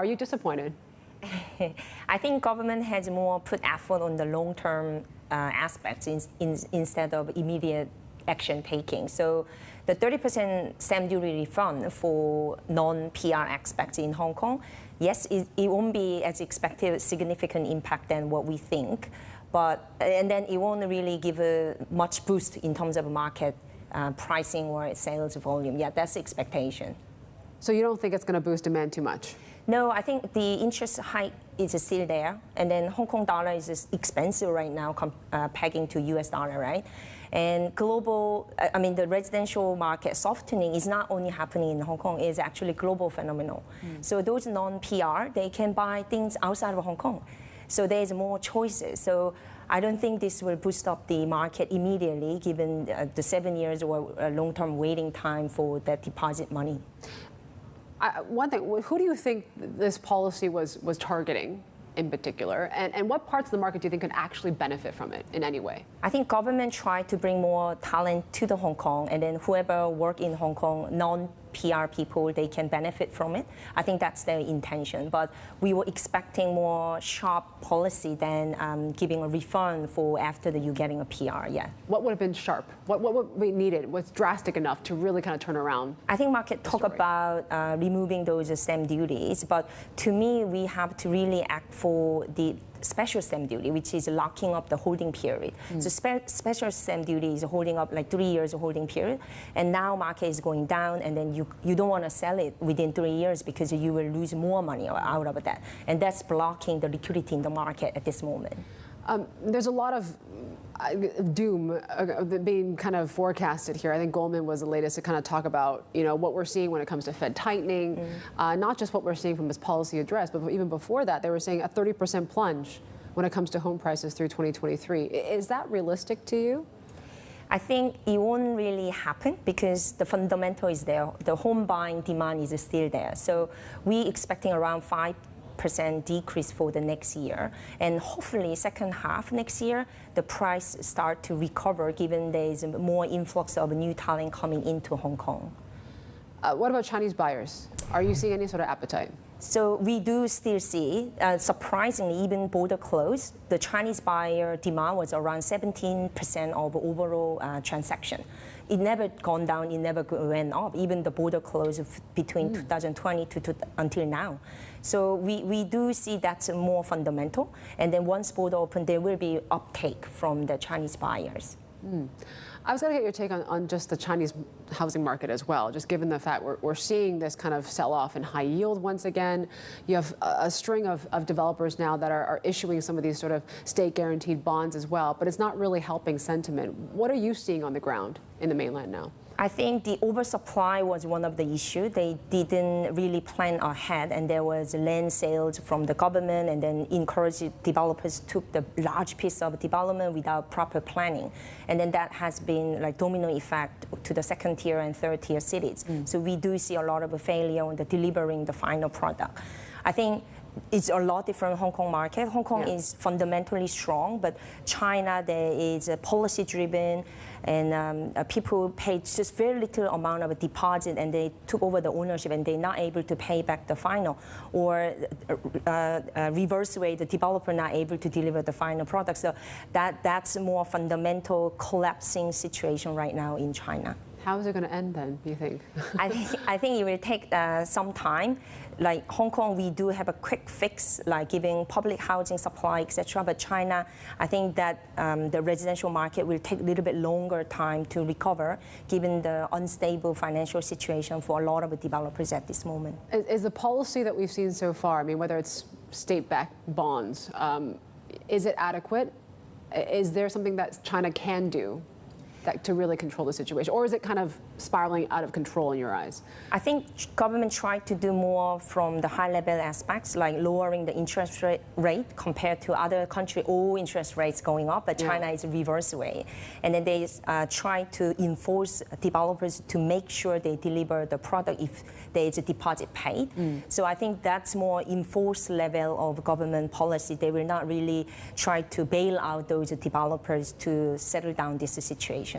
Are you disappointed? I think government has more put effort on the long-term aspects instead of immediate action taking. So the 30% stamp duty refund for non-PR expats in Hong Kong, yes, it won't be as expected a significant impact than what we think, and then it won't really give a much boost in terms of market pricing or sales volume. Yeah, that's the expectation. So you don't think it's going to boost demand too much? No, I think the interest hike is still there, and then Hong Kong dollar is expensive right now, pegging to US dollar, right? And the residential market softening is not only happening in Hong Kong, it's actually global phenomenon. So those non-PR, they can buy things outside of Hong Kong. So there's more choices. So I don't think this will boost up the market immediately, given the 7 years or long-term waiting time for that deposit money. One thing, who do you think this policy was targeting in particular? And what parts of the market do you think could actually benefit from it in any way? I think government tried to bring more talent to the Hong Kong, and then whoever work in Hong Kong, non-PR people, they can benefit from it. I think that's their intention. But we were expecting more sharp policy than giving a refund for after you getting a PR, yeah. What would have been sharp? What would be needed? What's drastic enough to really kind of turn around? I think market talk about removing those stamp duties, but to me, we have to really act for the special stamp duty, which is locking up the holding period. So special stamp duty is holding up like 3 years of holding period, and now market is going down, and then you don't want to sell it within 3 years because you will lose more money out of that, and that's blocking the liquidity in the market at this moment. There's a lot of doom being kind of forecasted here. I think Goldman was the latest to kind of talk about, what we're seeing when it comes to Fed tightening, not just what we're seeing from this policy address, but even before that, they were saying a 30% plunge when it comes to home prices through 2023. Is that realistic to you? I think it won't really happen because the fundamental is there. The home buying demand is still there. So we expecting around 5% decrease for the next year, and hopefully second half next year the price start to recover given there is more influx of new talent coming into Hong Kong. What about Chinese buyers? Are you seeing any sort of appetite? So we do still see, surprisingly, even border closed, the Chinese buyer demand was around 17% of overall transaction. It never gone down, it never went up, even the border closed between 2020 until now. So we do see that's more fundamental, and then once border open, there will be uptake from the Chinese buyers. I was going to get your take on just the Chinese housing market as well, just given the fact we're seeing this kind of sell-off in high yield once again. You have a string of developers now that are issuing some of these sort of state-guaranteed bonds as well, but it's not really helping sentiment. What are you seeing on the ground in the mainland now? I think the oversupply was one of the issues. They didn't really plan ahead, and there was land sales from the government, and then encouraged developers took the large piece of development without proper planning. And then that has been like domino effect to the second tier and third tier cities. So we do see a lot of a failure on the delivering the final product. I think it's a lot different Hong Kong market. Hong Kong is fundamentally strong, but China, there is a policy driven, and people paid just very little amount of a deposit, and they took over the ownership, and they're not able to pay back the final, or reverse way, the developer not able to deliver the final product. So that's a more fundamental collapsing situation right now in China. How is it going to end then, do you think? I think it will take some time. Like Hong Kong, we do have a quick fix, like giving public housing supply, etc. But China, I think that the residential market will take a little bit longer time to recover, given the unstable financial situation for a lot of developers at this moment. Is the policy that we've seen so far, I mean, whether it's state-backed bonds, is it adequate? Is there something that China can do to really control the situation? Or is it kind of spiraling out of control in your eyes? I think government tried to do more from the high-level aspects, like lowering the interest rate compared to other countries, all interest rates going up, but China is reverse way. And then they try to enforce developers to make sure they deliver the product if there is a deposit paid. So I think that's more enforced level of government policy. They will not really try to bail out those developers to settle down this situation.